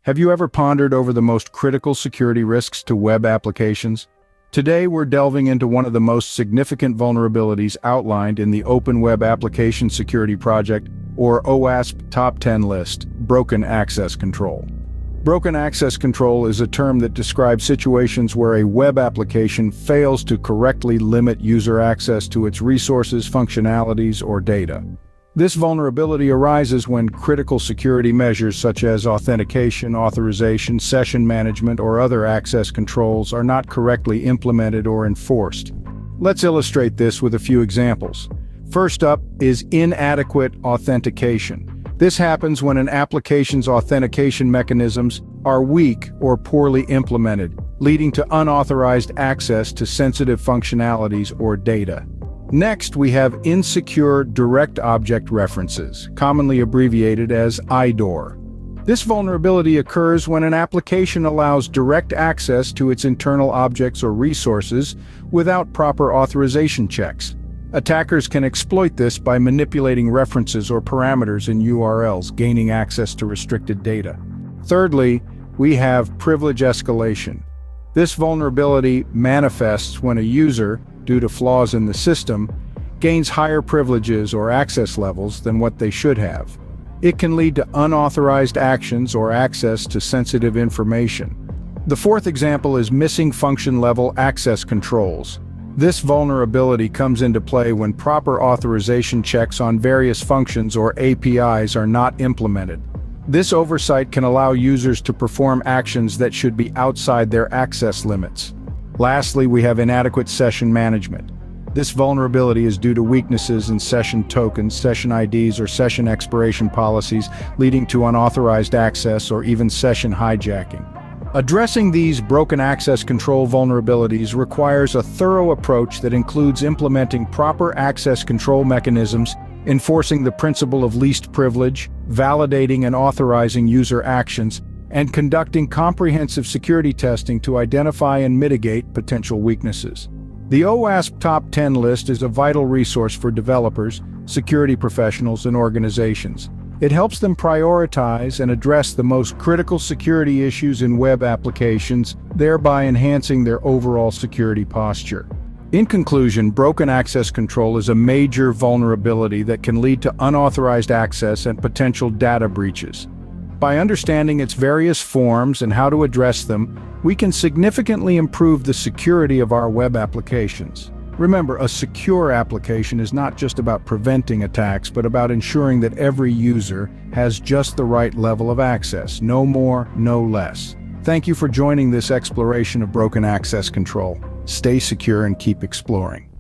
Have you ever pondered over the most critical security risks to web applications? Today, we're delving into one of the most significant vulnerabilities outlined in the Open Web Application Security Project, or OWASP Top 10 list, broken access control. Broken access control is a term that describes situations where a web application fails to correctly limit user access to its resources, functionalities, or data. This vulnerability arises when critical security measures such as authentication, authorization, session management, or other access controls are not correctly implemented or enforced. Let's illustrate this with a few examples. First up is inadequate authentication. This happens when an application's authentication mechanisms are weak or poorly implemented, leading to unauthorized access to sensitive functionalities or data. Next, we have insecure direct object references, commonly abbreviated as IDOR. This vulnerability occurs when an application allows direct access to its internal objects or resources without proper authorization checks. Attackers can exploit this by manipulating references or parameters in URLs, gaining access to restricted data. Thirdly, we have privilege escalation. This vulnerability manifests when a user, due to flaws in the system, gains higher privileges or access levels than what they should have. It can lead to unauthorized actions or access to sensitive information. The fourth example is missing function-level access controls. This vulnerability comes into play when proper authorization checks on various functions or APIs are not implemented. This oversight can allow users to perform actions that should be outside their access limits. Lastly, we have inadequate session management. This vulnerability is due to weaknesses in session tokens, session IDs, or session expiration policies, leading to unauthorized access or even session hijacking. Addressing these broken access control vulnerabilities requires a thorough approach that includes implementing proper access control mechanisms, enforcing the principle of least privilege, validating and authorizing user actions, and conducting comprehensive security testing to identify and mitigate potential weaknesses. The OWASP Top 10 list is a vital resource for developers, security professionals, and organizations. It helps them prioritize and address the most critical security issues in web applications, thereby enhancing their overall security posture. In conclusion, broken access control is a major vulnerability that can lead to unauthorized access and potential data breaches. By understanding its various forms and how to address them, we can significantly improve the security of our web applications. Remember, a secure application is not just about preventing attacks, but about ensuring that every user has just the right level of access, no more, no less. Thank you for joining this exploration of broken access control. Stay secure and keep exploring.